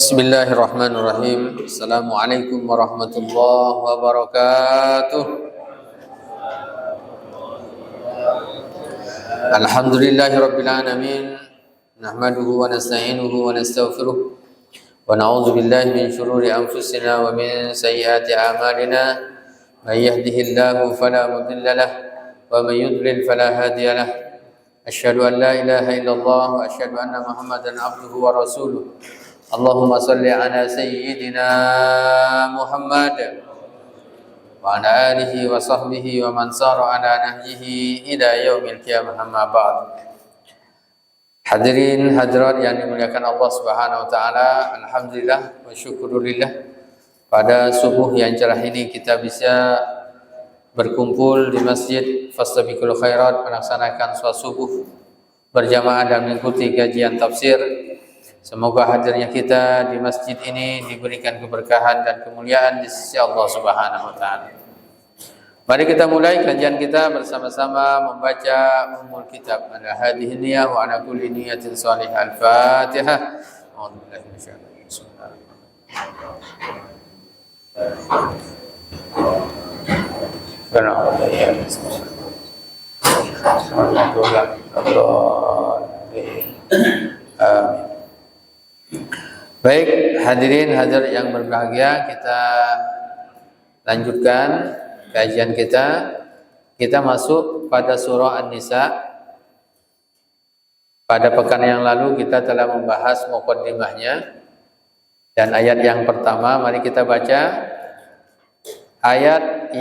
Bismillahirrahmanirrahim. Assalamualaikum warahmatullahi wabarakatuh. Alhamdulillahirabbil alamin. Nahmaduhu wa nasta'inuhu wa nastaghfiruh. Wa na'udzu billahi min shururi anfusina wa min sayyiati a'malina. May yahdihillahu fala mudilla lahu wa may yudlil fala hadiya lahu. Asyhadu an la ilaha illallah wa asyhadu anna Muhammadan abduhu wa rasuluh. Allahumma salli ala sayyidina Muhammad wa ala alihi wa sahbihi wa man sara ala nahjihi ila yaumil qiyamah, amma ba'd. Hadirin hadirat yang dimuliakan Allah Subhanahu wa taala, alhamdulillah wa syukurillah, pada subuh yang cerah ini kita bisa berkumpul di Masjid Fastabiqul Khairat melaksanakan salat subuh berjamaah dan mengikuti kajian tafsir. Semoga hadirnya kita di masjid ini diberikan keberkahan dan kemuliaan di sisi Allah Subhanahu wa taala. Mari kita mulai kajian kita bersama-sama membaca Ummul Kitab. Ala hadhihi niyyah wa ala kulli niyyatin shalihah. Al-Fatihah. A'udzubillahi minasyaitonir rajim. Baik, hadirin hadirat yang berbahagia, kita lanjutkan kajian kita. Kita masuk pada surah An-Nisa. Pada pekan yang lalu kita telah membahas muqaddimahnya dan ayat yang pertama. Mari kita baca ayat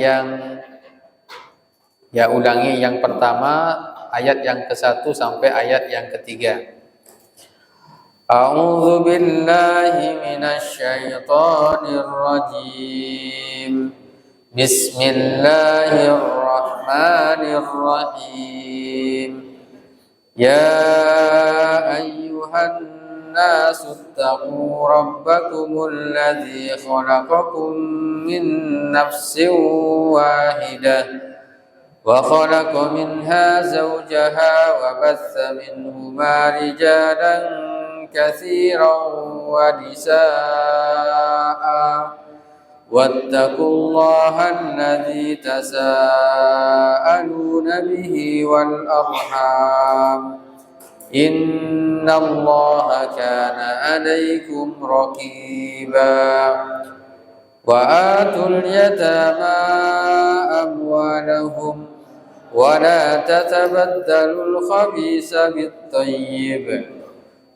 ulangi yang pertama, ayat yang ke-1 sampai ayat yang ketiga. A'udzu billahi minasy syaithanir rajim. Bismillahirrahmanirrahim. Ya ayyuhan nasu ittaqu rabbakumul ladzi khalaqakum min nafsin wahidah wa khalaqa minha zawjaha wa batha minhuma rijalan كثيرا ونساء واتقوا الله الذي تساءلون به والأرحام إن الله كان عليكم رقيبا وآتوا اليتامى أموالهم ولا تتبدلوا الخبيث بالطيب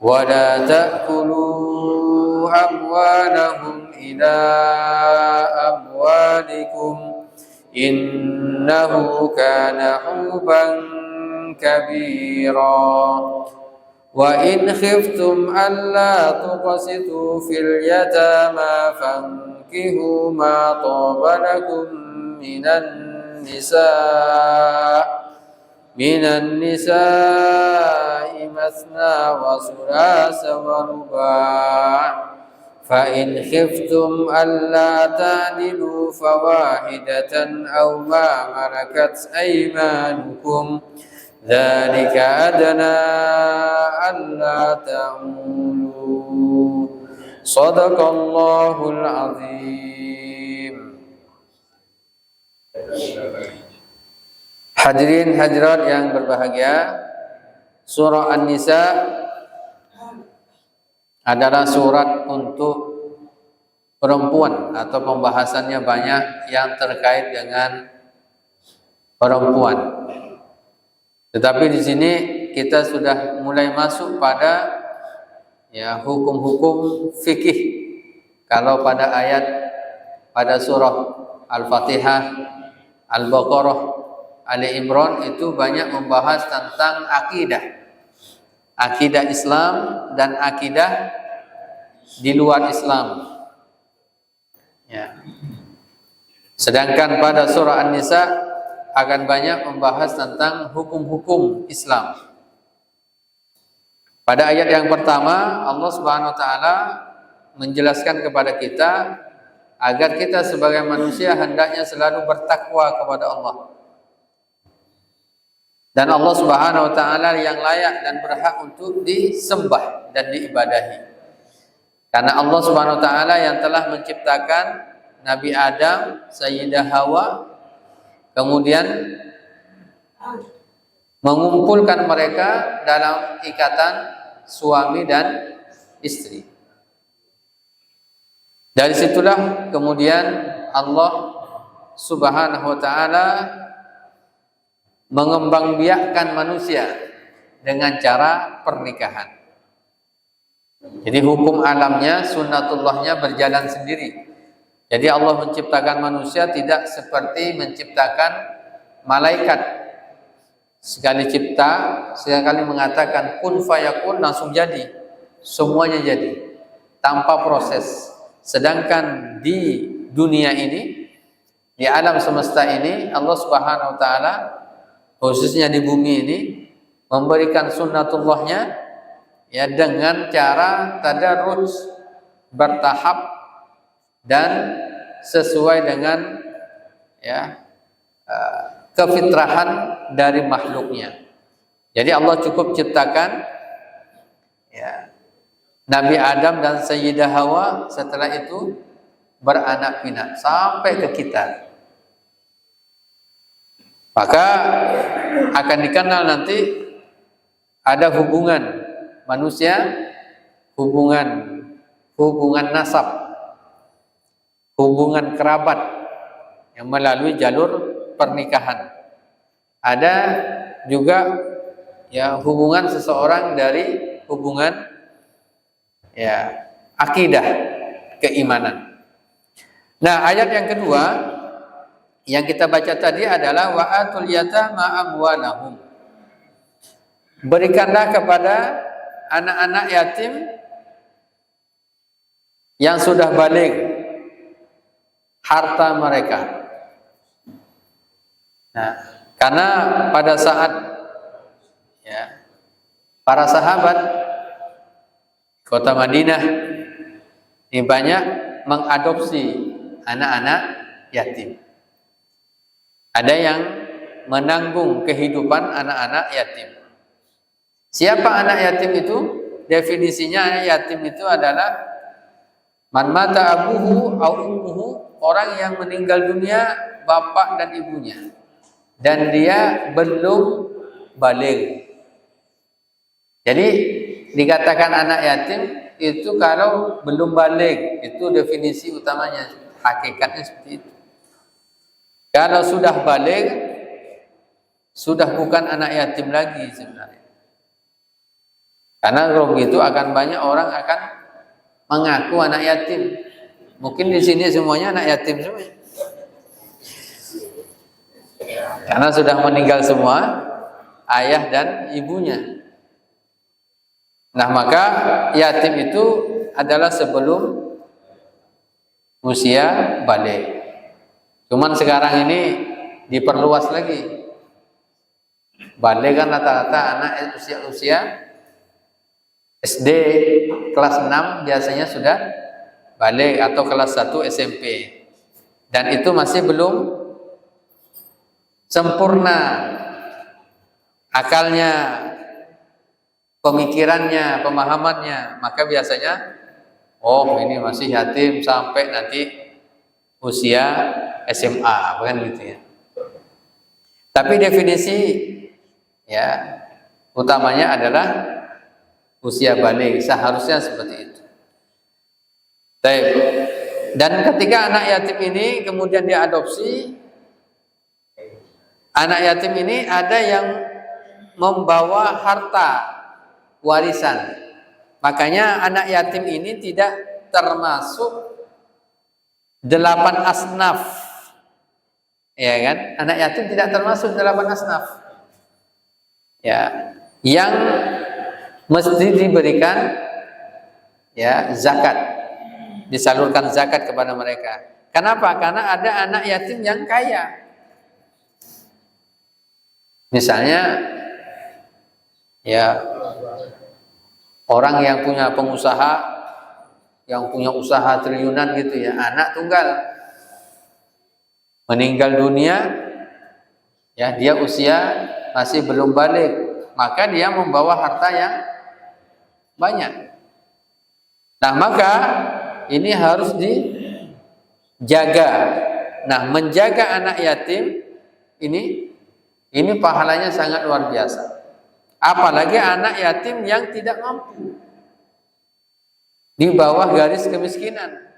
ولا تأكلوا أموالهم إلى أموالكم إنه كان حوبا كبيرا وإن خفتم ألا تقسطوا في اليتامى فانكحوا ما طاب لكم من النساء مثنى وثلاث ورباع فإن خفتم ألا تعدلوا فواحدة أو ما ملكت أيمانكم ذلك أدنى ألا تعولوا صدق الله العظيم. Hadirin hadirat yang berbahagia, surah An-Nisa adalah surat untuk perempuan atau pembahasannya banyak yang terkait dengan perempuan. Tetapi di sini kita sudah mulai masuk pada hukum-hukum fikih. Kalau pada surah Al-Fatihah, Al-Baqarah, Ali Imran itu banyak membahas tentang akidah Islam dan akidah di luar Islam. Ya. Sedangkan pada surah An-Nisa akan banyak membahas tentang hukum-hukum Islam. Pada ayat yang pertama, Allah Subhanahu wa taala menjelaskan kepada kita agar kita sebagai manusia hendaknya selalu bertakwa kepada Allah. Dan Allah Subhanahu wa taala yang layak dan berhak untuk disembah dan diibadahi. Karena Allah Subhanahu wa taala yang telah menciptakan Nabi Adam, Sayyidah Hawa, kemudian mengumpulkan mereka dalam ikatan suami dan istri. Dari situlah kemudian Allah Subhanahu wa taala mengembangbiakkan manusia dengan cara pernikahan. Jadi hukum alamnya, sunnatullahnya berjalan sendiri. Jadi Allah menciptakan manusia tidak seperti menciptakan malaikat. Sekali cipta, sekali mengatakan kun fayakun, langsung jadi. Semuanya jadi tanpa proses. Sedangkan di dunia ini, di alam semesta ini, Allah Subhanahu wa taala khususnya di bumi ini memberikan sunnatullahnya ya dengan cara tadarruj, bertahap dan sesuai dengan ya kefitrahan dari makhluknya. Jadi Allah cukup ciptakan ya Nabi Adam dan Sayyidah Hawa, setelah itu beranak pinak sampai ke kita. Maka akan dikenal nanti ada hubungan manusia, hubungan nasab, hubungan kerabat yang melalui jalur pernikahan. Ada juga ya hubungan seseorang dari hubungan ya akidah, keimanan. Nah, ayat yang kedua yang kita baca tadi adalah wa'atul yatama amwalahum. Berikanlah kepada anak-anak yatim yang sudah baligh harta mereka. Nah, karena pada saat ya para sahabat kota Madinah ini banyak mengadopsi anak-anak yatim. Ada yang menanggung kehidupan anak-anak yatim. Siapa anak yatim itu? Definisinya anak yatim itu adalah man mata abuhu au ummuhu, orang yang meninggal dunia bapak dan ibunya dan dia belum baligh. Jadi dikatakan anak yatim itu kalau belum baligh, itu definisi utamanya, hakikatnya seperti itu. Kalau sudah baligh, sudah bukan anak yatim lagi sebenarnya. Karena kalau begitu akan banyak orang akan mengaku anak yatim. Mungkin di sini semuanya anak yatim semua. Karena sudah meninggal semua ayah dan ibunya. Nah, maka yatim itu adalah sebelum usia baligh. Cuman sekarang ini diperluas lagi. Baligh kan rata-rata anak usia SD kelas 6 biasanya sudah baligh atau kelas 1 SMP. Dan itu masih belum sempurna akalnya, pemikirannya, pemahamannya. Maka biasanya ini masih yatim sampai nanti usia SMA, bukan gitu ya. Tapi definisi ya utamanya adalah usia baligh, seharusnya seperti itu. Baik. Dan ketika anak yatim ini kemudian diadopsi, anak yatim ini ada yang membawa harta warisan. Makanya anak yatim ini tidak termasuk 8 asnaf. Ya kan? Anak yatim tidak termasuk 8 asnaf. Ya, yang mesti diberikan ya zakat, disalurkan zakat kepada mereka. Kenapa? Karena ada anak yatim yang kaya. Misalnya ya orang yang punya pengusaha, yang punya usaha triliunan gitu ya, anak tunggal meninggal dunia ya, dia usia masih belum baligh, maka dia membawa harta yang banyak. Nah, maka ini harus dijaga. Nah, menjaga anak yatim ini pahalanya sangat luar biasa. Apalagi anak yatim yang tidak mampu, di bawah garis kemiskinan.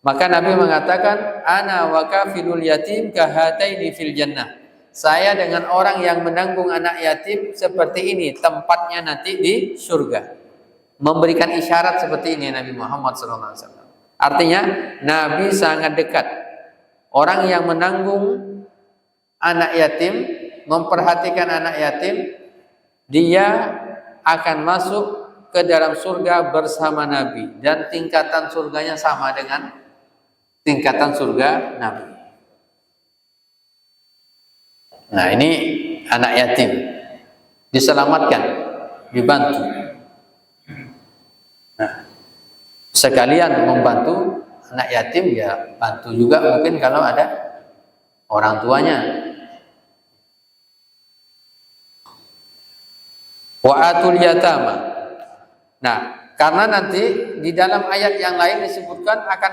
Maka Nabi mengatakan, ana wa kafilul yatim kahataini fil jannah. Saya dengan orang yang menanggung anak yatim seperti ini tempatnya nanti di surga. Memberikan isyarat seperti ini Nabi Muhammad SAW. Artinya Nabi sangat dekat. Orang yang menanggung anak yatim, memperhatikan anak yatim, dia akan masuk ke dalam surga bersama Nabi, dan tingkatan surganya sama dengan tingkatan surga Nabi. Nah, ini anak yatim diselamatkan, dibantu. Nah, sekalian membantu anak yatim, ya bantu juga mungkin kalau ada orang tuanya. Wa atul yatama. Nah, karena nanti di dalam ayat yang lain disebutkan akan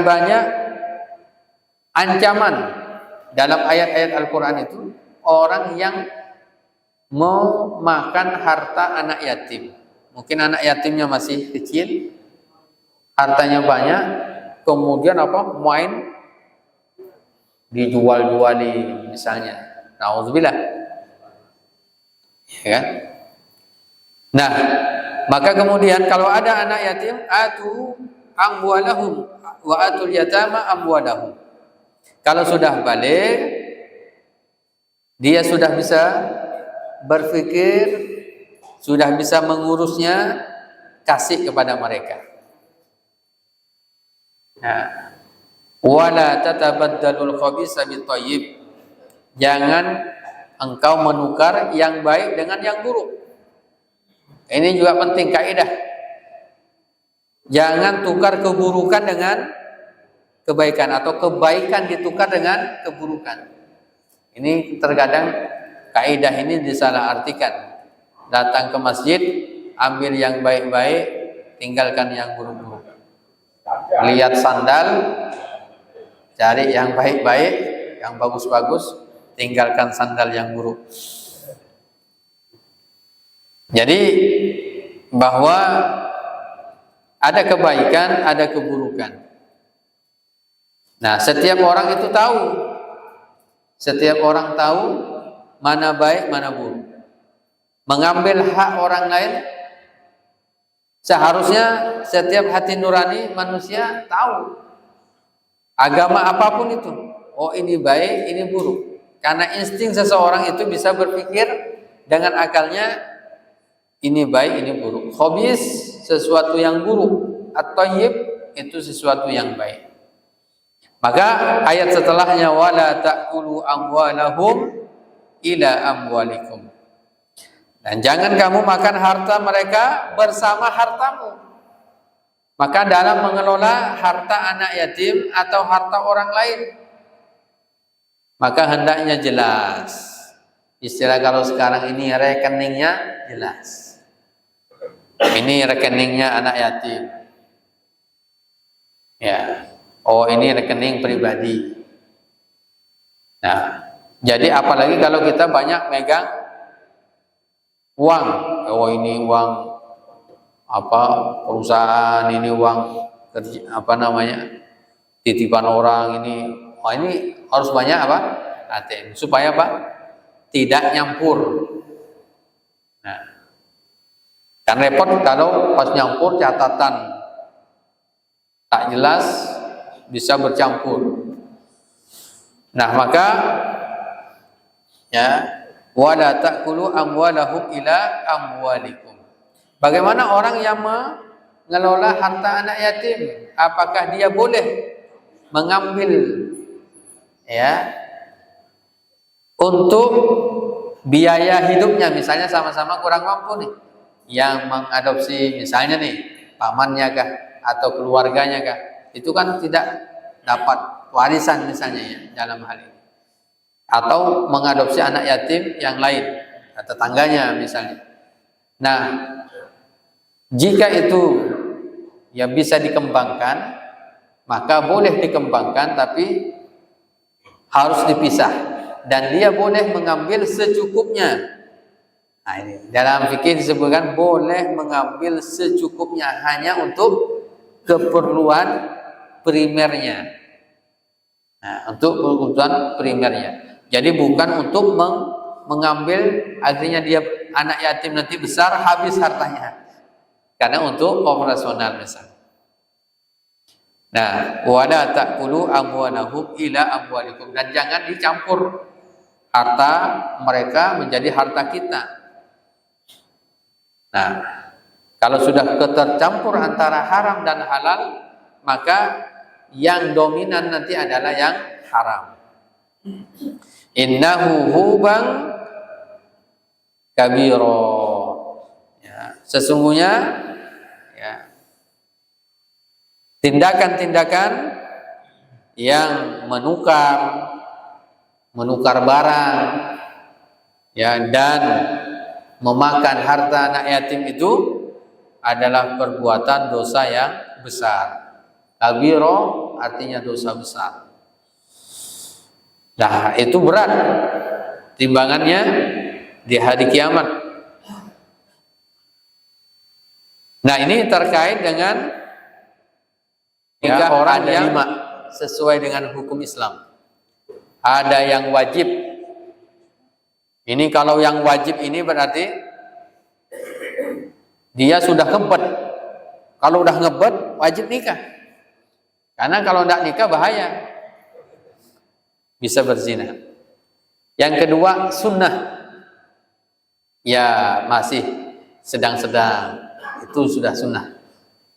banyak ancaman dalam ayat-ayat Al-Quran itu, orang yang mau makan harta anak yatim. Mungkin anak yatimnya masih kecil, hartanya banyak, kemudian main dijual-juali misalnya. Nauzubillah. Ya kan? Nah, maka kemudian kalau ada anak yatim, atu amwalahum wa atul yatama amwalahum. Kalau sudah balik, dia sudah bisa berpikir, sudah bisa mengurusnya, kasih kepada mereka. Nah, wala tatabaddalul khabisa bit-thayyib. Jangan engkau menukar yang baik dengan yang buruk. Ini juga penting kaidah. Jangan tukar keburukan dengan kebaikan, atau kebaikan ditukar dengan keburukan. Ini terkadang kaidah ini disalahartikan. Datang ke masjid, ambil yang baik-baik, tinggalkan yang buruk-buruk. Lihat sandal, cari yang baik-baik, yang bagus-bagus, tinggalkan sandal yang buruk. Jadi bahwa ada kebaikan, ada keburukan. Nah, setiap orang itu tahu. Setiap orang tahu mana baik, mana buruk. Mengambil hak orang lain, seharusnya setiap hati nurani manusia tahu. Agama apapun itu, oh ini baik, ini buruk. Karena insting seseorang itu bisa berpikir dengan akalnya, ini baik, ini buruk. Khabis sesuatu yang buruk, at-thayyib itu sesuatu yang baik. Maka ayat setelahnya, wala ta'kulu amwalahum ila amwalikum. Dan jangan kamu makan harta mereka bersama hartamu. Maka dalam mengelola harta anak yatim atau harta orang lain, maka hendaknya jelas. Istilah kalau sekarang ini rekeningnya jelas. Ini rekeningnya anak yatim. Ya. Oh, ini rekening pribadi. Nah, jadi apalagi kalau kita banyak megang uang. Oh, ini uang perusahaan, ini uang titipan orang ini. Oh, ini harus banyak ATM supaya tidak nyampur. Nah, kan repot kalau pas nyampur catatan tak jelas, bisa bercampur. Nah, maka ya, wala ta'kulu amwalahum ila amwalikum. Bagaimana orang yang mengelola harta anak yatim? Apakah dia boleh mengambil untuk biaya hidupnya, misalnya sama-sama kurang mampu nih, yang mengadopsi misalnya nih pamannya kah atau keluarganya kah, itu kan tidak dapat warisan misalnya ya dalam hal ini, atau mengadopsi anak yatim yang lain, tetangganya misalnya. Nah, Jika itu ya bisa dikembangkan, maka boleh dikembangkan, tapi harus dipisah, dan dia boleh mengambil secukupnya. Nah, ini dalam fikih disebutkan boleh mengambil secukupnya, hanya untuk keperluan primernya. Nah, untuk kebutuhan primernya. Jadi bukan untuk mengambil akhirnya dia anak yatim nanti besar habis hartanya, karena untuk operasional misalnya. Nah, wala ta'kulu amwalahum ila amwalikum, dan jangan dicampur harta mereka menjadi harta kita. Nah, kalau sudah tercampur antara haram dan halal, maka yang dominan nanti adalah yang haram. Innahu huban kabiro. Ya, sesungguhnya ya, tindakan-tindakan yang menukar barang ya, dan memakan harta anak yatim itu adalah perbuatan dosa yang besar. Kabiro artinya dosa besar. Nah, itu berat timbangannya di hari kiamat. Nah, ini terkait dengan ya, orang yang sesuai dengan hukum Islam. Ada yang wajib. Ini kalau yang wajib ini berarti dia sudah ngebet. Kalau udah ngebet wajib nikah. Karena kalau tidak nikah bahaya, bisa berzina. Yang kedua sunnah, ya masih sedang-sedang, itu sudah sunnah.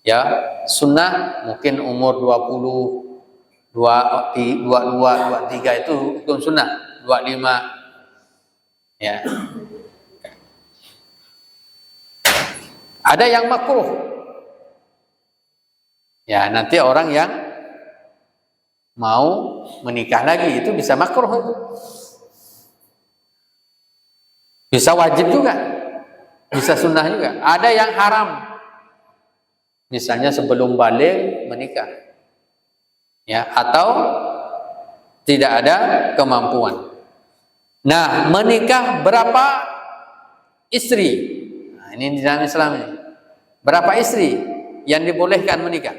Ya sunnah mungkin umur 20, 22, 23 itu hukum sunnah, 25 ya. Ada yang makruh. Ya, nanti orang yang mau menikah lagi itu bisa makruh itu. Bisa wajib juga. Bisa sunnah juga. Ada yang haram. Misalnya sebelum balik menikah. Ya, atau tidak ada kemampuan. Nah, menikah berapa istri? Nah, ini di dalam Islam ini. Berapa istri yang dibolehkan menikah?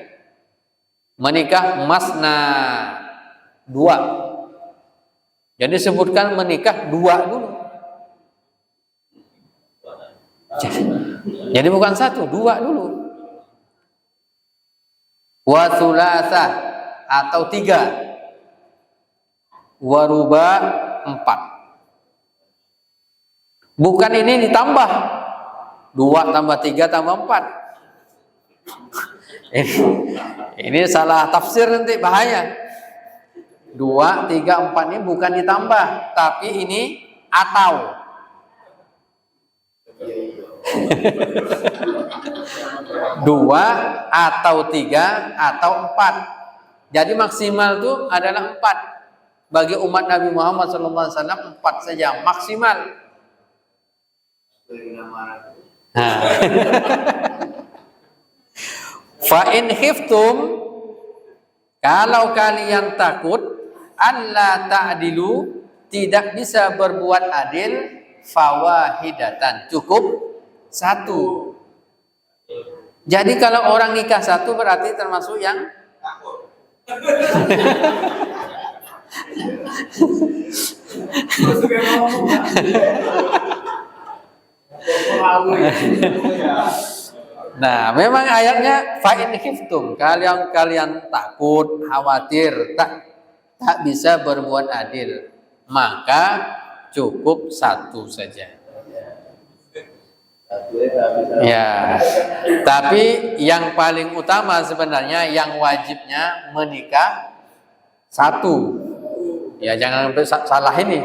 Menikah masna, 2. Jadi sebutkan menikah 2 dulu. Jadi bukan 1, 2 dulu. Wa thulatha atau 3. Wa ruba 4. Bukan ini ditambah 2 tambah 3 tambah 4. Ini salah tafsir nanti bahaya. 2, 3, 4 ini bukan ditambah, tapi ini atau. Dua atau 3 atau 4. Jadi maksimal itu adalah 4. Bagi umat Nabi Muhammad SAW 4 saja maksimal. Nah. Fa in khiftum, kalau kalian takut alla ta'dilu, tidak bisa berbuat adil, fawahidatan, cukup 1. Jadi kalau orang nikah 1 berarti termasuk yang takut. Nah, memang ayatnya fa in khiftum, kalian takut, khawatir, tak bisa berbuat adil, maka cukup 1 saja. Ya, tapi yang paling utama sebenarnya yang wajibnya menikah 1. Ya, jangan sampai salah ini.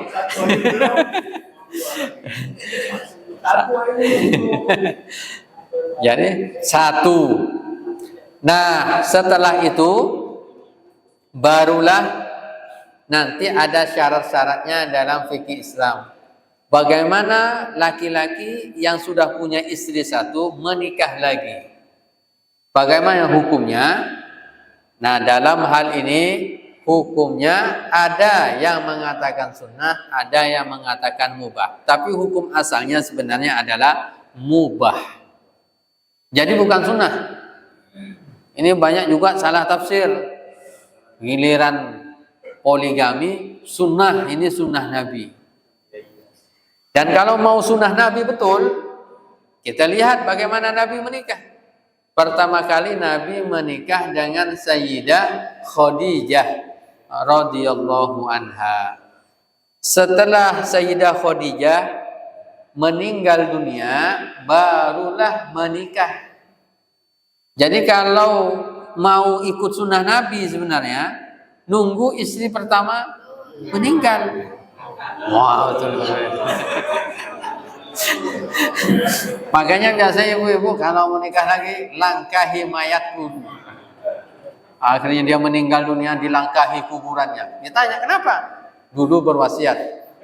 Jadi 1. Nah, setelah itu barulah nanti ada syarat-syaratnya dalam fikih Islam. Bagaimana laki-laki yang sudah punya istri 1 menikah lagi? Bagaimana hukumnya? Nah, dalam hal ini hukumnya ada yang mengatakan sunnah, ada yang mengatakan mubah. Tapi hukum asalnya sebenarnya adalah mubah. Jadi bukan sunnah. Ini banyak juga salah tafsir. Giliran poligami sunnah, ini sunnah Nabi. Dan kalau mau sunnah Nabi betul, kita lihat bagaimana Nabi menikah. Pertama kali Nabi menikah dengan Sayyidah Khadijah radhiyallahu anha. Setelah Sayyidah Khadijah meninggal dunia, barulah menikah. Jadi kalau mau ikut sunnah Nabi sebenarnya, nunggu istri pertama meninggal. Wow, betul. Makanya biasanya ibu-ibu kalau menikah lagi, langkahi mayatku. Akhirnya dia meninggal dunia, dilangkahi kuburannya. Ditanya kenapa? Dulu berwasiat,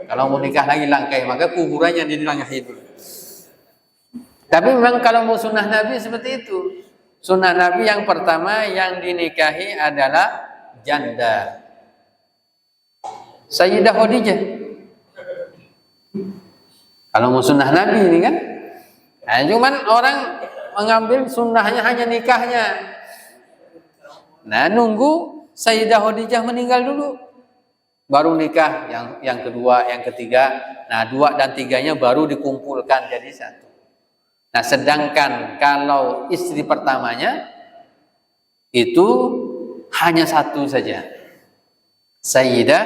kalau mau nikah lagi langkahi, maka kuburannya dilangkahi dulu. Tapi memang kalau mau sunnah Nabi seperti itu. Sunnah Nabi yang pertama yang dinikahi adalah janda, Sayyidah Khadijah. Kalau mau sunnah Nabi ini kan, nah, cuman orang mengambil sunnahnya hanya nikahnya. Nah, nunggu Sayyidah Khadijah meninggal dulu, baru nikah yang kedua, yang ketiga. Nah, 2 dan 3-nya baru dikumpulkan jadi satu. Nah, sedangkan kalau istri pertamanya itu hanya satu saja, Sayyidah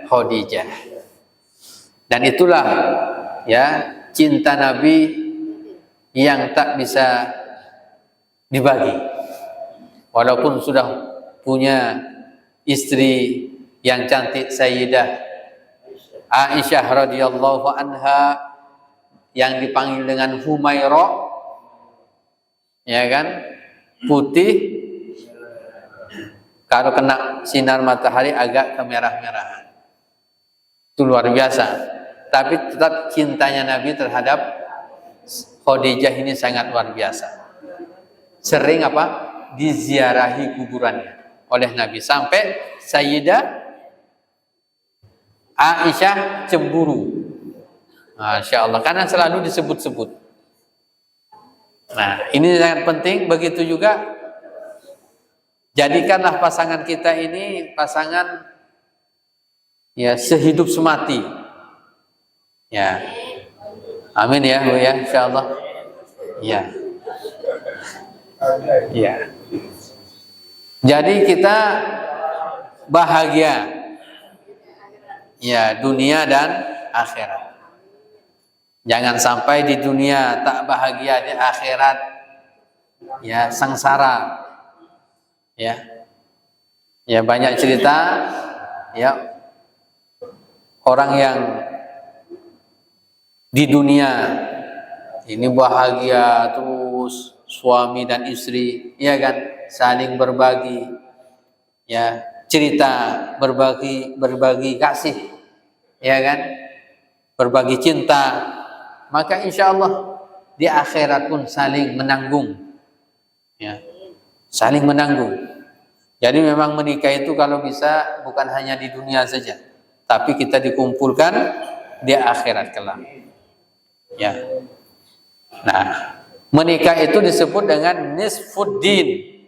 Khadijah. Dan itulah ya cinta Nabi yang tak bisa dibagi. Walaupun sudah punya istri yang cantik Sayyidah Aisyah radhiyallahu anha yang dipanggil dengan Humairah, ya kan, putih, kalau kena sinar matahari agak kemerah-merahan. Itu luar biasa. Tapi tetap cintanya Nabi terhadap Khadijah ini sangat luar biasa. Sering apa? Diziarahi kuburannya oleh Nabi, sampai Sayyidah Aisyah cemburu. Masya Allah, karena selalu disebut-sebut. Nah, ini sangat penting. Begitu juga, jadikanlah pasangan kita ini pasangan ya sehidup semati. Ya, amin ya Bu ya, insya Allah. Ya, ya. Jadi kita bahagia, ya, dunia dan akhirat. Jangan sampai di dunia tak bahagia, di akhirat ya sengsara. Ya, ya banyak cerita ya orang yang di dunia ini bahagia terus, suami dan istri, ya kan, saling berbagi, ya, cerita, berbagi kasih, ya kan, berbagi cinta, maka insya Allah di akhirat pun saling menanggung, ya, saling menanggung. Jadi memang menikah itu kalau bisa bukan hanya di dunia saja, tapi kita dikumpulkan di akhirat kelak. Ya. Nah, menikah itu disebut dengan nisfuddin,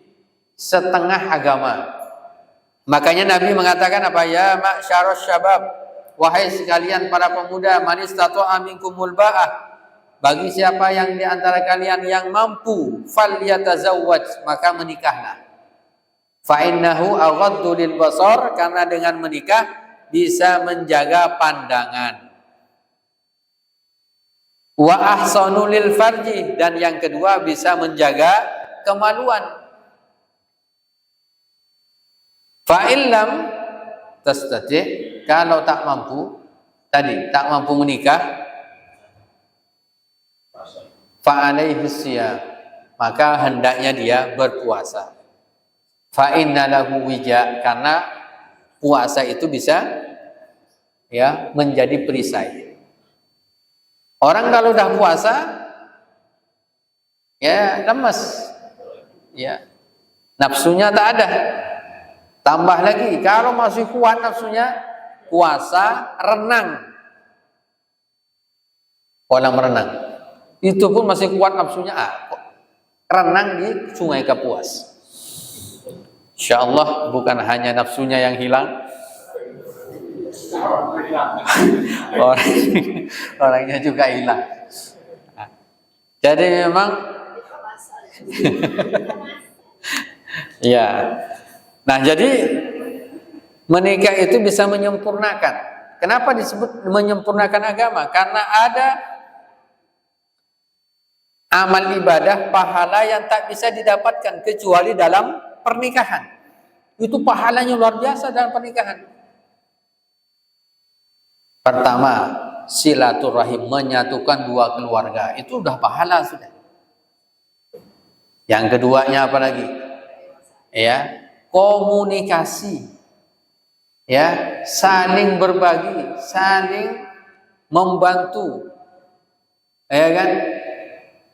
setengah agama. Makanya Nabi mengatakan apa? Ya ma'syarus syabab, wahai sekalian para pemuda, man istata'a minkumul ba'ah, bagi siapa yang di antara kalian yang mampu, falyatazawwaj, maka menikahlah. Fa innahu aghaddu lil basar, karena dengan menikah bisa menjaga pandangan. Wa ahsanu lil farji, dan yang kedua bisa menjaga kemaluan. Fa illam tastati, kalau tak mampu menikah, fa alaihi siyam, maka hendaknya dia berpuasa. Fa inna lahu wija, karena puasa itu bisa ya menjadi perisai. Orang kalau udah puasa ya lemes, ya nafsunya tak ada. Tambah lagi kalau masih kuat nafsunya, puasa, renang, kolam renang, itu pun masih kuat nafsunya, renang di Sungai Kapuas. Insya Allah bukan hanya nafsunya yang hilang, orangnya juga hilang. Jadi memang ya. Nah, jadi menikah itu bisa menyempurnakan. Kenapa disebut menyempurnakan agama? Karena ada amal ibadah, pahala yang tak bisa didapatkan kecuali dalam pernikahan. Itu pahalanya luar biasa dalam pernikahan. Pertama, silaturahim, menyatukan dua keluarga. Itu udah pahala sudah. Yang keduanya apa lagi? Ya, komunikasi. Ya, saling berbagi, saling membantu. Ya kan?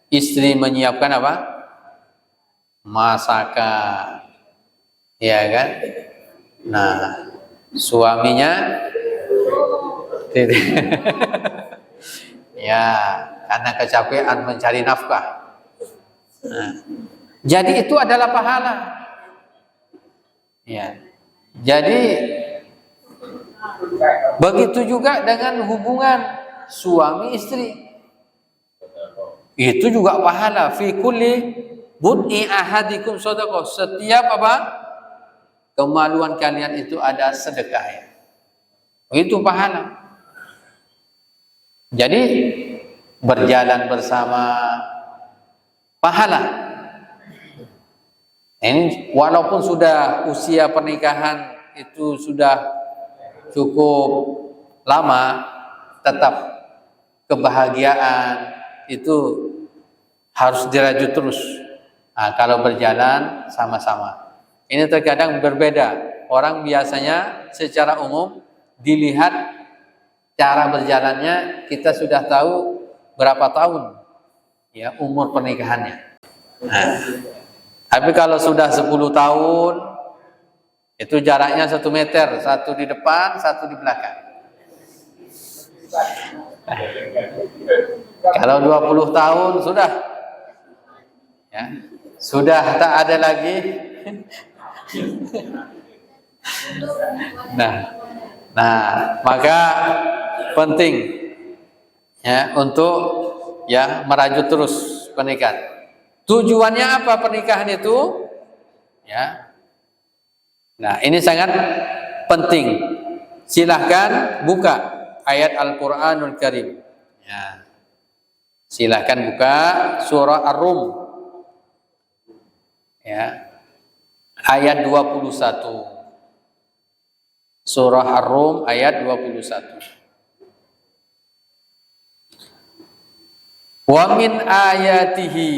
Istri menyiapkan apa? Masakan. Ya kan? Nah, suaminya ya, karena kecapean mencari nafkah. Nah, jadi itu adalah pahala. Ya. Jadi begitu juga dengan hubungan suami istri. Itu juga pahala. Fi kulli bud'i ahadikum shadaqah. Setiap apa? Kemaluan kalian itu ada sedekahnya. Itu pahala. Jadi berjalan bersama pahala. Ini walaupun sudah usia pernikahan itu sudah cukup lama, tetap kebahagiaan itu harus dirajut terus. Nah, kalau berjalan sama-sama. Ini terkadang berbeda. Orang biasanya secara umum dilihat cara berjalannya, kita sudah tahu berapa tahun ya umur pernikahannya. Nah, tapi kalau sudah 10 tahun itu jaraknya 1 meter, satu di depan, satu di belakang. Kalau 20 tahun sudah ya, sudah tak ada lagi. Nah, maka penting ya untuk ya merajut terus pernikahan. Tujuannya apa pernikahan itu? Ya. Nah, ini sangat penting. Silahkan buka ayat Al-Qur'anul Karim. Ya. Silahkan buka surah Ar-Rum. Ya. Ayat 21. Surah Ar-Rum ayat 21. Wa min ayatihi,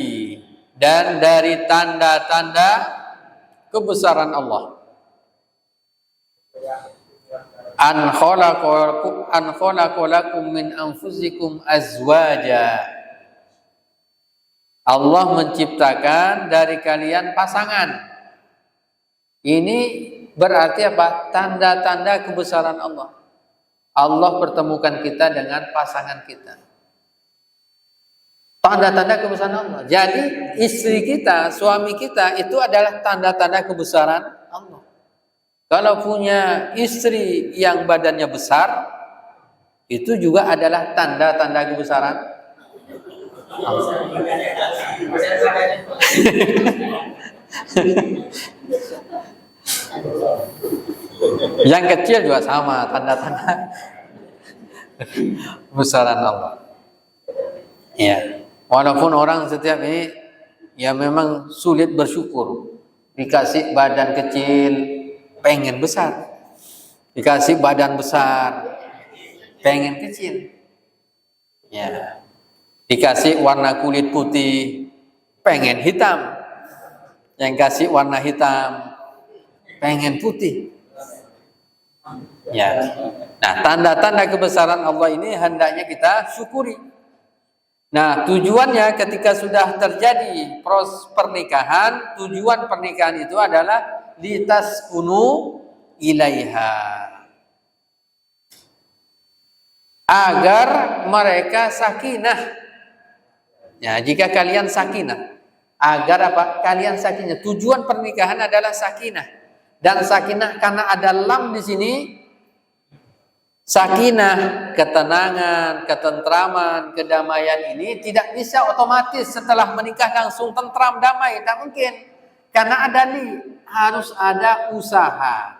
dan dari tanda-tanda kebesaran Allah, an khalaqalakum min anfusikum azwaja. Allah menciptakan dari kalian pasangan. Ini berarti apa? Tanda-tanda kebesaran Allah. Allah pertemukan kita dengan pasangan kita. Tanda-tanda kebesaran Allah. Jadi istri kita, suami kita itu adalah tanda-tanda kebesaran Allah. Kalau punya istri yang badannya besar, itu juga adalah tanda-tanda kebesaran Allah. Yang kecil juga sama, tanda-tanda kebesaran Allah. Ya. Walaupun orang setiap ini ya memang sulit bersyukur. Dikasih badan kecil, pengen besar. Dikasih badan besar, pengen kecil. Ya. Dikasih warna kulit putih, pengen hitam. Yang kasih warna hitam, pengen putih. Ya. Nah, tanda-tanda kebesaran Allah ini hendaknya kita syukuri. Nah, tujuannya ketika sudah terjadi proses pernikahan, tujuan pernikahan itu adalah litaskunu ilaiha, agar mereka sakinah. Ya, jika kalian sakinah, agar apa? Kalian sakinah. Tujuan pernikahan adalah sakinah. Dan sakinah karena ada lam di sini, sakinah, ketenangan, ketentraman, kedamaian ini tidak bisa otomatis setelah menikah langsung tentram, damai, tak mungkin. Karena ada harus ada usaha.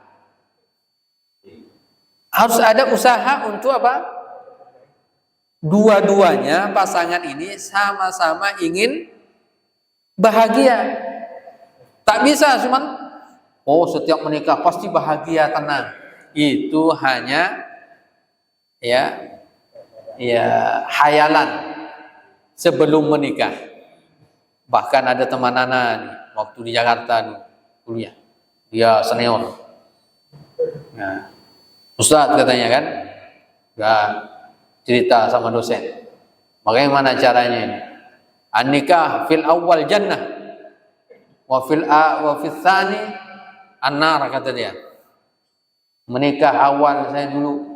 Harus ada usaha untuk apa? Dua-duanya pasangan ini sama-sama ingin bahagia. Tak bisa cuman setiap menikah pasti bahagia, tenang. Itu hanya hayalan sebelum menikah. Bahkan ada teman anak nih, waktu di Jakarta nih, kuliah, dia senior. Nah, Ustadz katanya kan, nggak cerita sama dosen. Makanya mana caranya ini? An-nikah fil awal jannah wa fil tsani an-nar, kata dia. Menikah awal saya dulu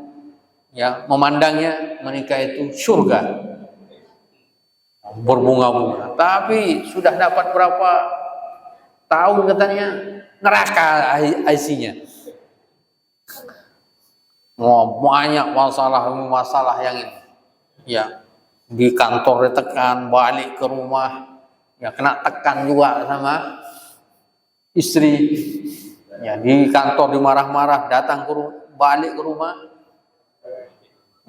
memandangnya menikah itu surga, berbunga-bunga, tapi sudah dapat berapa tahun katanya neraka isinya. Banyak masalah yang ini. Ya, di kantor ditekan, balik ke rumah kena tekan juga sama istri. Ya, di kantor dimarah-marah, datang balik ke rumah.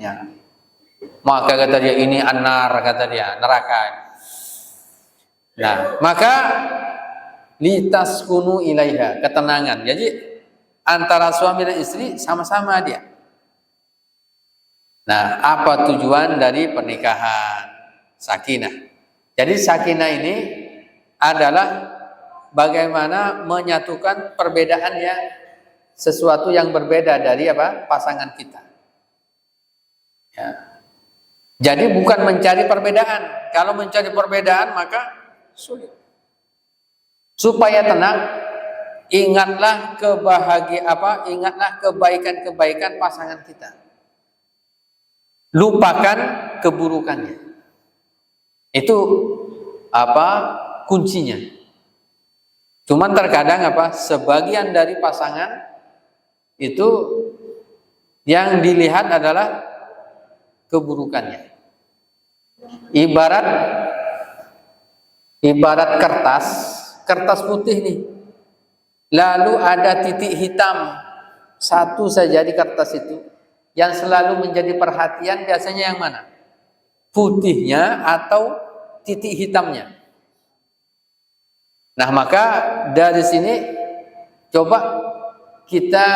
Ya. Maka kata dia ini anar, kata dia neraka. Nah, maka litaskunu ilaiha, ketenangan. Jadi antara suami dan istri sama-sama dia. Nah, apa tujuan dari pernikahan? Sakinah. Jadi sakinah ini adalah bagaimana menyatukan perbedaan sesuatu yang berbeda dari pasangan kita. Ya. Jadi bukan mencari perbedaan. Kalau mencari perbedaan maka sulit. Supaya tenang, ingatlah ingatlah kebaikan-kebaikan pasangan kita. Lupakan keburukannya. Itu kuncinya. Cuman terkadang sebagian dari pasangan itu yang dilihat adalah keburukannya. Ibarat kertas putih nih. Lalu ada titik hitam satu saja di kertas itu. Yang selalu menjadi perhatian biasanya yang mana? Putihnya atau titik hitamnya. Nah, maka dari sini coba kita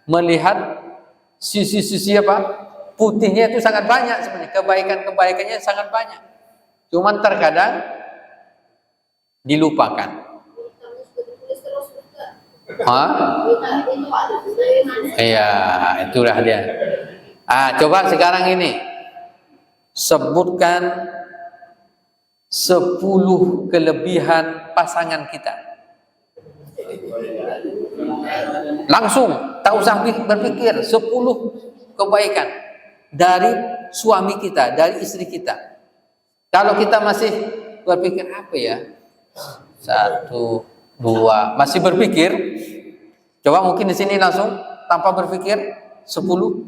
melihat sisi-sisi putihnya itu sangat banyak sebenarnya. Kebaikan-kebaikannya sangat banyak. Cuman terkadang dilupakan. Iya, itulah dia. Coba sekarang ini sebutkan 10 kelebihan pasangan kita. Langsung, tak usah berpikir, 10 kebaikan dari suami kita, dari istri kita. Kalau kita masih berpikir 1, 2, masih berpikir, coba mungkin di sini langsung tanpa berpikir 10.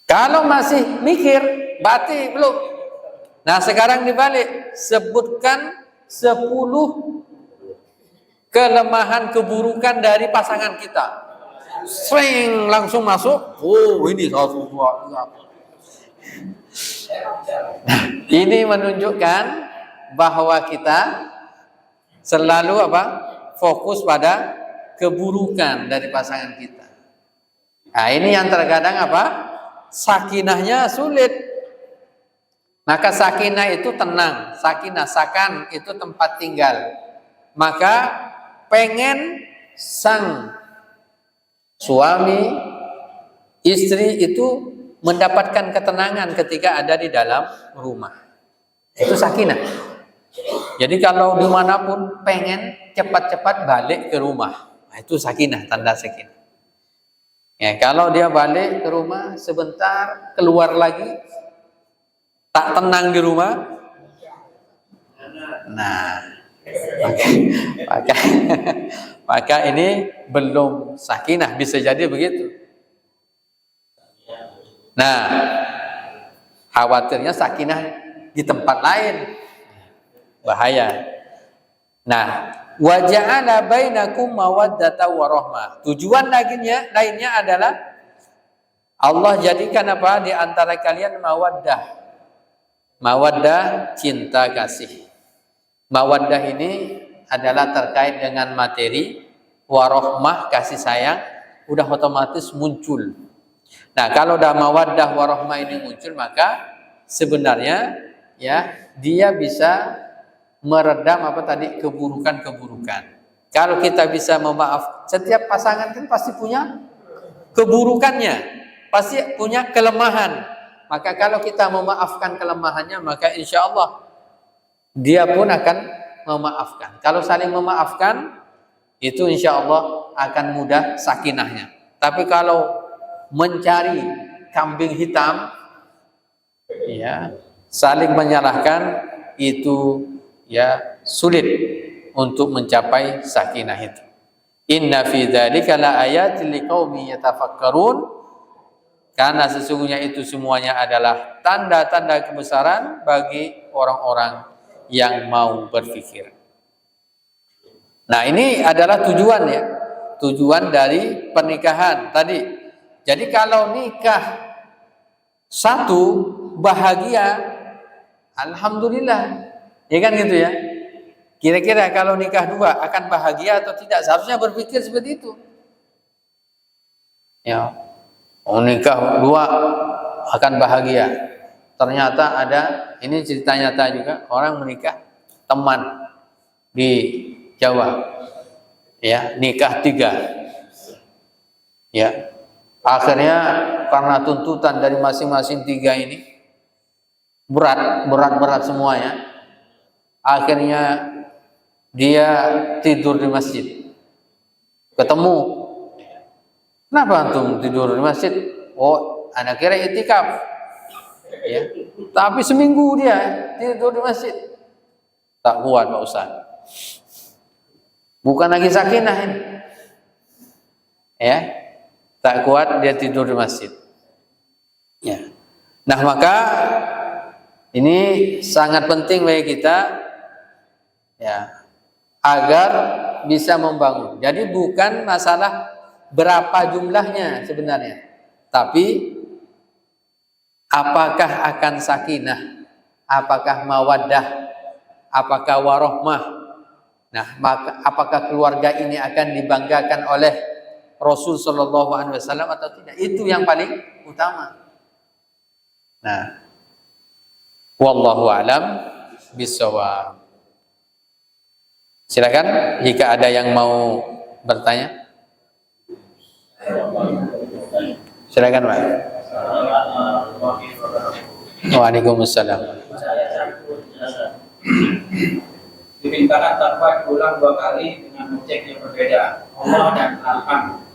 Kalau masih mikir, berarti belum. Nah, sekarang dibalik, sebutkan 10 kelemahan keburukan dari pasangan kita. Sering langsung masuk. Ini 1, 2, 3. Ini menunjukkan bahwa kita selalu fokus pada keburukan dari pasangan kita. Nah, ini yang terkadang sakinahnya sulit. Maka sakinah itu tenang, sakan itu tempat tinggal. Maka pengen sang suami istri itu mendapatkan ketenangan ketika ada di dalam rumah. Itu sakinah. Jadi kalau dimanapun pengen cepat-cepat balik ke rumah, nah, itu sakinah, tanda sakinah. Ya, kalau dia balik ke rumah sebentar keluar lagi tak tenang di rumah, nah maka ini belum sakinah, bisa jadi begitu. Nah, khawatirnya sakinah di tempat lain, bahaya. Nah, wa ja'ala bainakum mawaddata wa rahmah. Tujuan lainnya adalah Allah jadikan apa di antara kalian mawaddah. Mawaddah, cinta kasih. Mawaddah ini adalah terkait dengan materi, wa rahmah, kasih sayang, udah otomatis muncul. Nah, kalau dah mawaddah wa rahmah ini muncul, maka sebenarnya ya dia bisa meredam apa tadi, keburukan-keburukan. Kalau kita bisa memaaf, setiap pasangan kan pasti punya keburukannya, pasti punya kelemahan. Maka kalau kita memaafkan kelemahannya, maka insya Allah dia pun akan memaafkan. Kalau saling memaafkan, itu insya Allah akan mudah sakinahnya. Tapi kalau mencari kambing hitam, ya saling menyalahkan, itu ya sulit untuk mencapai sakinah itu. Inna fi dzalika la ayatin liqaumin yatafakkarun, karena sesungguhnya itu semuanya adalah tanda-tanda kebesaran bagi orang-orang yang mau berpikir. Nah, ini adalah tujuan ya, tujuan dari pernikahan tadi. Jadi kalau nikah satu bahagia, alhamdulillah. Ya kan gitu ya. Kira-kira kalau nikah dua akan bahagia atau tidak? Seharusnya berpikir seperti itu. Ya, nikah dua akan bahagia. Ternyata ada, ini cerita nyata juga, orang menikah teman di Jawa. Ya, nikah 3. Ya. Akhirnya karena tuntutan dari masing-masing 3 ini berat semuanya. Akhirnya dia tidur di masjid. Ketemu, kenapa antum tidur di masjid? Oh, anak kira itikaf. Ya, tapi seminggu dia tidur di masjid. Tak kuat Pak Ustaz. Bukan lagi sakinah ini. Ya, tak kuat dia tidur di masjid. Ya. Nah, maka ini sangat penting bagi kita, ya, agar bisa membangun. Jadi bukan masalah berapa jumlahnya sebenarnya, tapi apakah akan sakinah, apakah mawaddah, apakah warahmah. Nah, maka apakah keluarga ini akan dibanggakan oleh Rasul Shallallahu Alaihi Wasallam atau tidak? Itu yang paling utama. Nah, wallahu alam bisawab. Silakan jika ada yang mau bertanya. Silakan Pak. Waalaikumsalam. Dimintakan takwa diulang 2 kali dengan objek yang berbeda, Allah dan Al-Ham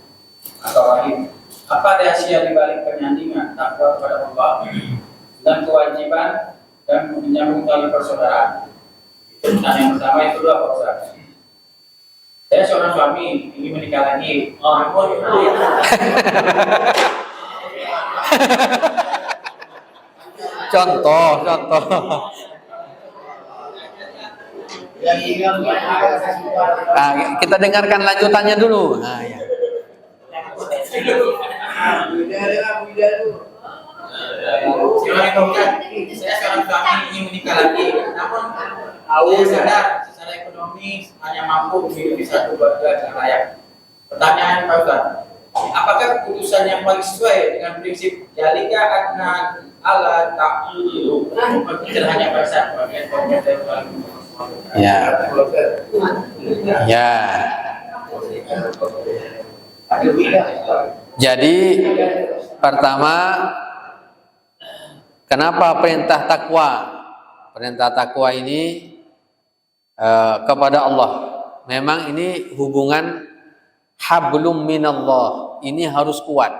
atau Rahim. Apa rahasia dibalik penyandingan takwa kepada Allah dan kewajiban dan menyambung tali persaudaraan? Nah, yang pertama itu dua Pak Ustaz. Saya seorang suami ingin menikah lagi. Contoh. Nah, kita dengarkan lanjutannya dulu. Nah, ya. Saya seorang suami ingin menikah lagi, namun saya sadar secara ekonomi hanya mampu menghidupi satu keluarga dengan layak. Pertanyaan Pak Ustaz, apakah keputusan yang paling sesuai dengan prinsip jalika adna ala ta'ulu tidak hanya pada bagian Ya. Jadi pertama Kenapa perintah takwa? Perintah takwa ini kepada Allah. Memang ini hubungan hablum minallah. Ini harus kuat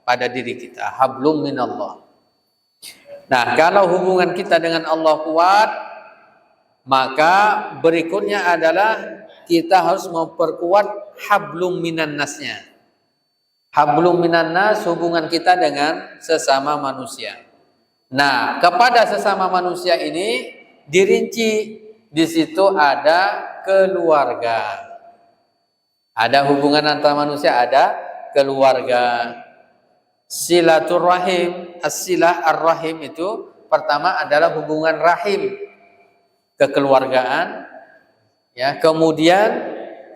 pada diri kita. Hablum minallah. Nah, kalau hubungan kita dengan Allah kuat, maka berikutnya adalah kita harus memperkuat hablum minan nasnya. Hablum minan nas, hubungan kita dengan sesama manusia. Nah, kepada sesama manusia ini dirinci, di situ ada keluarga. Ada hubungan antara manusia, ada keluarga. Silaturrahim, as-silah ar-rahim itu pertama adalah hubungan rahim, kekeluargaan, ya. Kemudian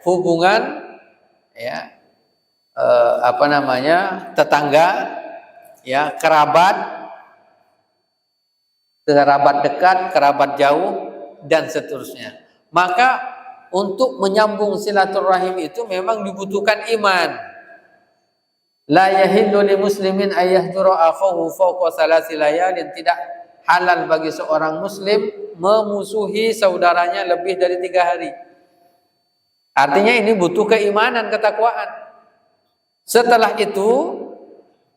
hubungan, ya, tetangga, ya, kerabat dekat, kerabat jauh, dan seterusnya. Maka untuk menyambung silaturahim itu memang dibutuhkan iman. La yahillu li muslimin ayyahdura akhahu fawqa salasi layalin. Tidak halal bagi seorang muslim memusuhi saudaranya lebih dari 3 hari. Artinya ini butuh keimanan, ketakwaan. Setelah itu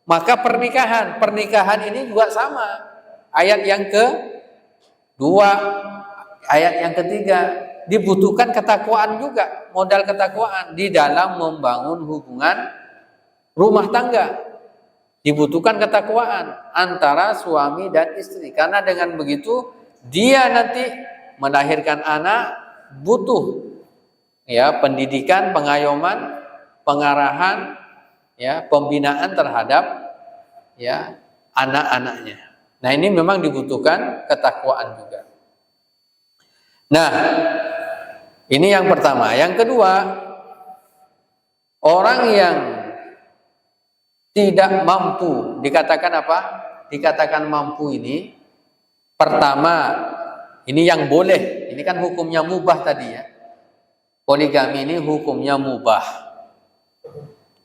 maka pernikahan. Pernikahan ini juga sama. Ayat yang kedua, ayat yang ketiga, dibutuhkan ketakwaan juga, modal ketakwaan di dalam membangun hubungan rumah tangga. Dibutuhkan ketakwaan antara suami dan istri, karena dengan begitu dia nanti melahirkan anak butuh, ya, pendidikan, pengayoman, pengarahan, ya, pembinaan terhadap, ya, anak-anaknya. Nah, ini memang dibutuhkan ketakwaan juga. Nah, ini yang pertama. Yang kedua, orang yang tidak mampu, dikatakan apa? Dikatakan mampu ini, pertama, ini yang boleh. Ini kan hukumnya mubah tadi, ya. Poligami ini hukumnya mubah.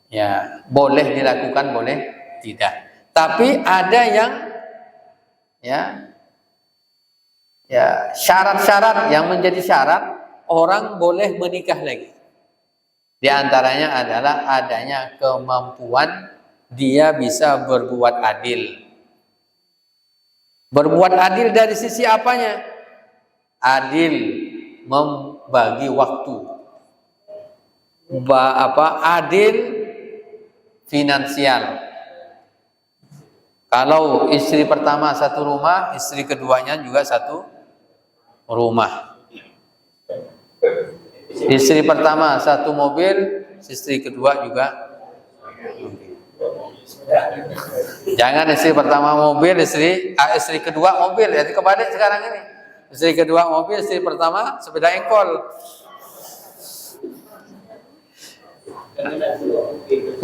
Ya, boleh dilakukan, boleh tidak. Tapi ada yang, ya, syarat-syarat yang menjadi syarat orang boleh menikah lagi. Di antaranya adalah adanya kemampuan dia bisa berbuat adil. Berbuat adil dari sisi apanya? Adil membagi waktu. Adil finansial. Kalau istri pertama satu rumah, istri keduanya juga satu rumah. Istri pertama satu mobil, istri kedua juga. Jangan istri pertama mobil, istri kedua mobil. Jadi kebalik sekarang ini. Istri kedua mobil, istri pertama sepeda engkol.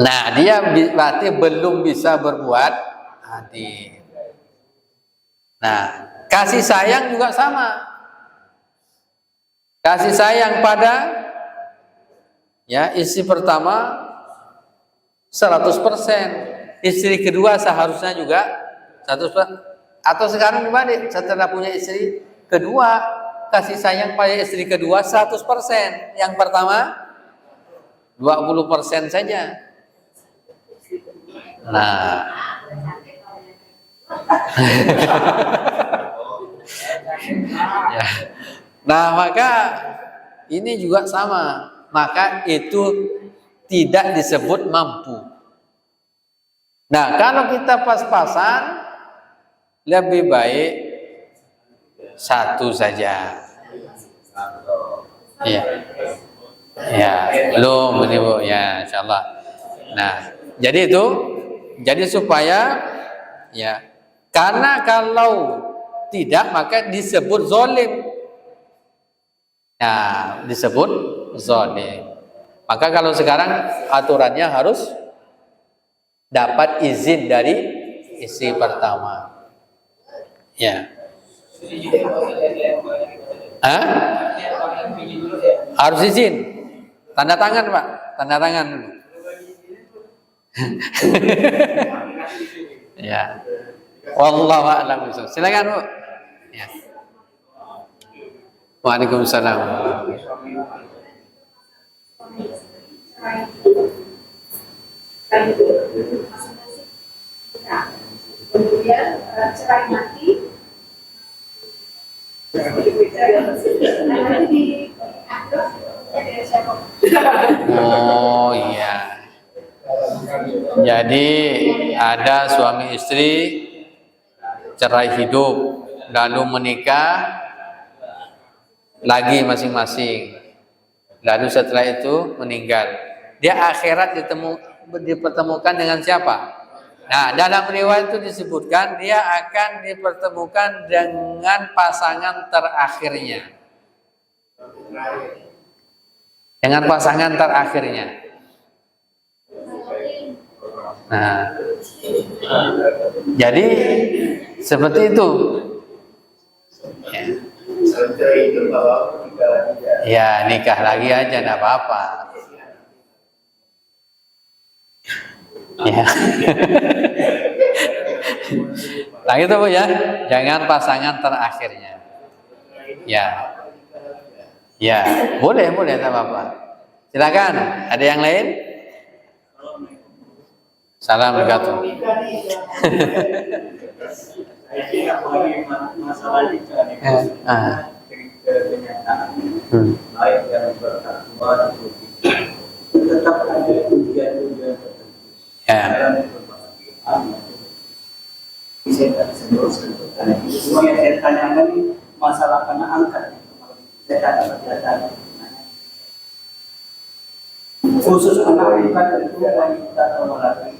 Nah, dia berarti belum bisa berbuat adil. Nah, kasih sayang juga sama. Kasih sayang pada, ya, istri pertama 100%, istri kedua seharusnya juga 100%. Atau sekarang dibalik, setelah punya istri kedua, kasih sayang pada istri kedua 100%. Yang pertama 20% saja. Nah, ya. Nah, maka ini juga sama. Maka itu tidak disebut mampu. Nah, kalau kita pas-pasan, lebih baik satu saja. Iya. Ya, belum ini Bu, ya, insyaallah. Nah, jadi itu, jadi supaya, ya, karena kalau tidak maka disebut zalim. Nah, disebut zalim. Maka kalau sekarang aturannya harus dapat izin dari istri pertama. Ya. Hah? Harus izin. Tanda tangan, Pak. Tanda tangan dulu. Ya. Wallahu a'lam bishawab. Silakan Bu. Ya. Waalaikumsalam. Kemudian cerai mati. Oh iya. Jadi ada suami istri cerai hidup lalu menikah lagi masing-masing. Lalu setelah itu meninggal. Dia akhirat dipertemukan dengan siapa? Nah, dalam riwayat itu disebutkan dia akan dipertemukan dengan pasangan terakhirnya. Dengan pasangan terakhirnya. Nah, jadi seperti itu. Ya, nikah lagi aja, enggak apa-apa. Ya. Nah itu Bu ya, jangan pasangan terakhirnya. Ya, ya, boleh, tak apa-apa. Silakan, ada yang lain? Assalamualaikum. Masalah tetap ada tujuan-tujuan tertentu. Ya. Semua yang saya tanyakan ini masalah kena angkat. Saya tanya. Khusus anak angkat itu wanita atau laki.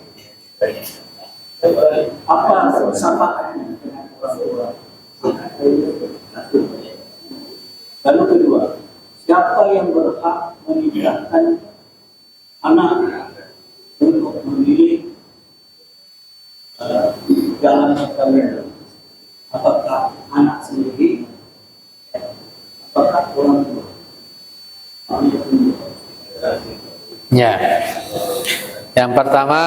Apa kesamaan dengan orang tua? Lalu kedua, siapa yang berhak menikahkan anak untuk memilih jalan perkawinan? Apakah anak sendiri? Apakah orang tua? Ya. Yang pertama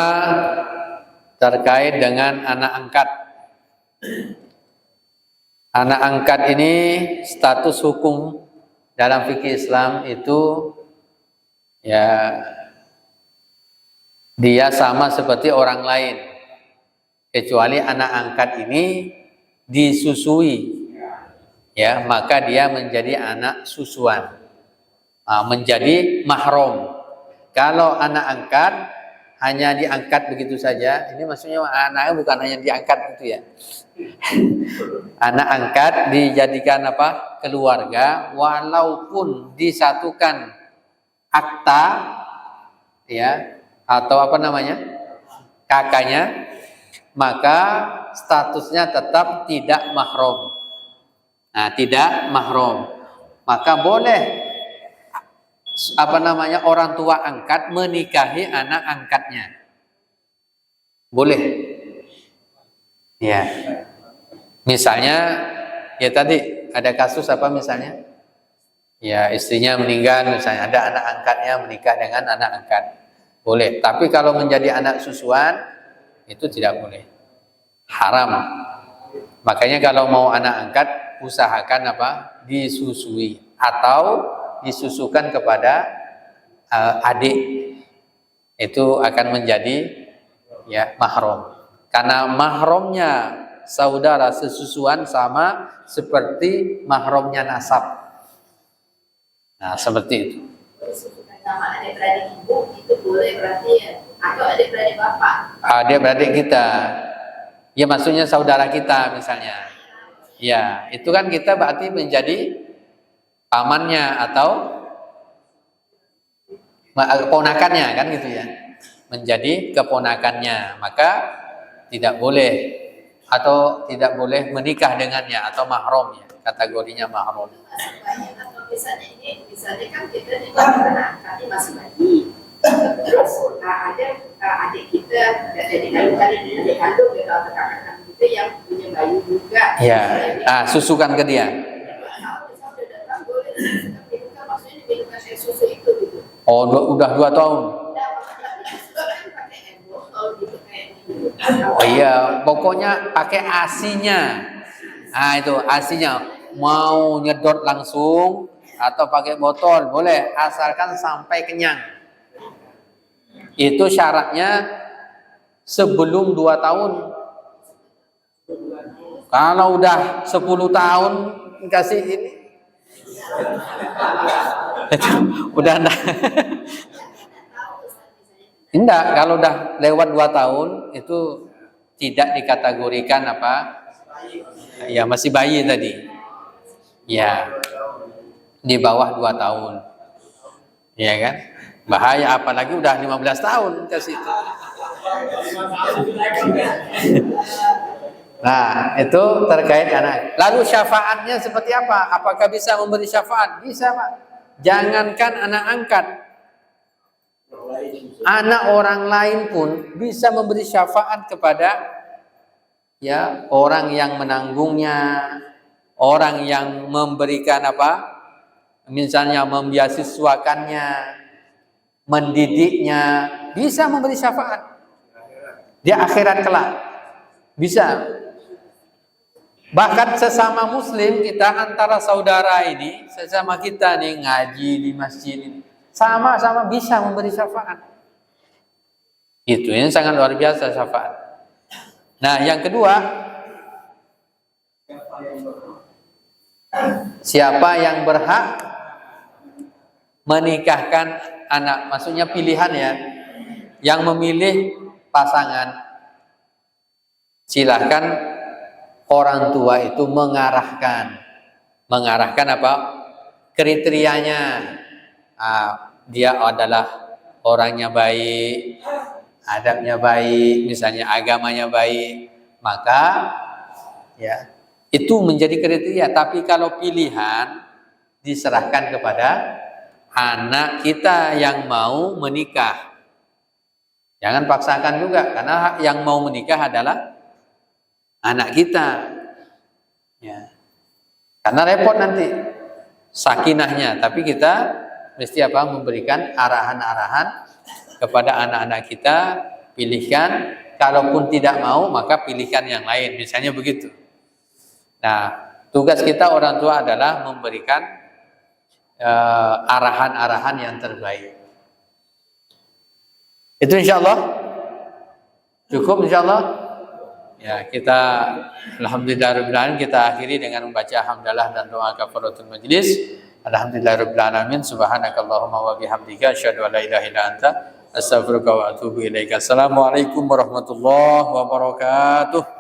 terkait dengan anak angkat. Anak angkat ini status hukum dalam fikih Islam itu ya dia sama seperti orang lain, kecuali anak angkat ini disusui, ya maka dia menjadi anak susuan, menjadi mahram. Kalau anak angkat hanya diangkat begitu saja, ini maksudnya anaknya bukan hanya diangkat gitu ya. Anak angkat dijadikan apa? Keluarga, walaupun disatukan akta, ya atau apa namanya kakaknya, maka statusnya tetap tidak mahram. Nah, tidak mahram, maka boleh apa namanya orang tua angkat menikahi anak angkatnya, boleh. Ya, misalnya ya tadi ada kasus apa misalnya, ya istrinya meninggal misalnya, ada anak angkatnya menikah dengan anak angkat, boleh. Tapi kalau menjadi anak susuan itu tidak boleh, haram. Makanya kalau mau anak angkat usahakan apa? Disusui atau disusukan kepada adik, itu akan menjadi ya mahram. Karena mahramnya saudara sesusuan sama seperti mahramnya nasab. Nah, seperti itu. Disusukan sama adik-beradik ibu itu boleh berarti ya, atau adik-beradik bapak? Adik-beradik kita, ya maksudnya saudara kita misalnya. Ya, itu kan kita berarti menjadi pamannya atau keponakannya kan gitu ya, menjadi keponakannya, maka tidak boleh atau tidak boleh menikah dengannya atau mahramnya, kategorinya mahram. Atau misalnya kan kita di anak kami masih bayi, terus ada adik kita, adik kandung gitu atau kakak kandung kita yang punya bayi juga. Ya, susukan ke dia. Oh, udah 2 tahun. Oh Iya, pokoknya pakai asinya. Nah itu asinya. Mau nyedot langsung atau pakai botol boleh, asalkan sampai kenyang. Itu syaratnya sebelum 2 tahun. Kalau udah 10 tahun kasih ini udah enggak. Enggak, kalau udah lewat 2 tahun itu tidak dikategorikan apa? Ya masih bayi tadi. Ya. Di bawah 2 tahun. Iya kan? Bahaya, apalagi udah 15 tahun kasih itu. Nah, itu terkait anak. Lalu syafaatnya seperti apa? Apakah bisa memberi syafaat? Bisa, Pak. Jangankan anak angkat. Anak orang lain pun bisa memberi syafaat kepada ya orang yang menanggungnya, orang yang memberikan apa? Misalnya membiasiswakannya, mendidiknya, bisa memberi syafaat. Di akhirat kelak. Bisa. Bahkan sesama muslim kita antara saudara ini, sesama kita nih ngaji di masjid ini, sama-sama bisa memberi syafaat. Itu yang sangat luar biasa syafaat. Nah, yang kedua, siapa yang berhak menikahkan anak? Maksudnya pilihan ya, yang memilih pasangan. Silahkan orang tua itu mengarahkan apa? Kriterianya. Dia adalah orangnya baik, adabnya baik, misalnya agamanya baik, maka ya itu menjadi kriteria. Tapi kalau pilihan diserahkan kepada anak kita yang mau menikah. Jangan paksakan juga, karena yang mau menikah adalah anak kita. Ya. Karena repot nanti sakinahnya. Tapi kita mesti apa? Memberikan arahan-arahan kepada anak-anak kita, pilihkan. Kalaupun tidak mau, maka pilihkan yang lain. Misalnya begitu. Nah, tugas kita orang tua adalah memberikan arahan-arahan yang terbaik. Itu insya Allah cukup, insya Allah. Ya, kita alhamdulillahirabbil alamin, kita akhiri dengan membaca hamdalah dan doa kafaratul majlis. Alhamdulillahirabbil alamin, subhanakallahumma wa bihamdika asyhadu an la ilaha illa anta astaghfiruka wa atubu ilaika. Assalamualaikum warahmatullahi wabarakatuh.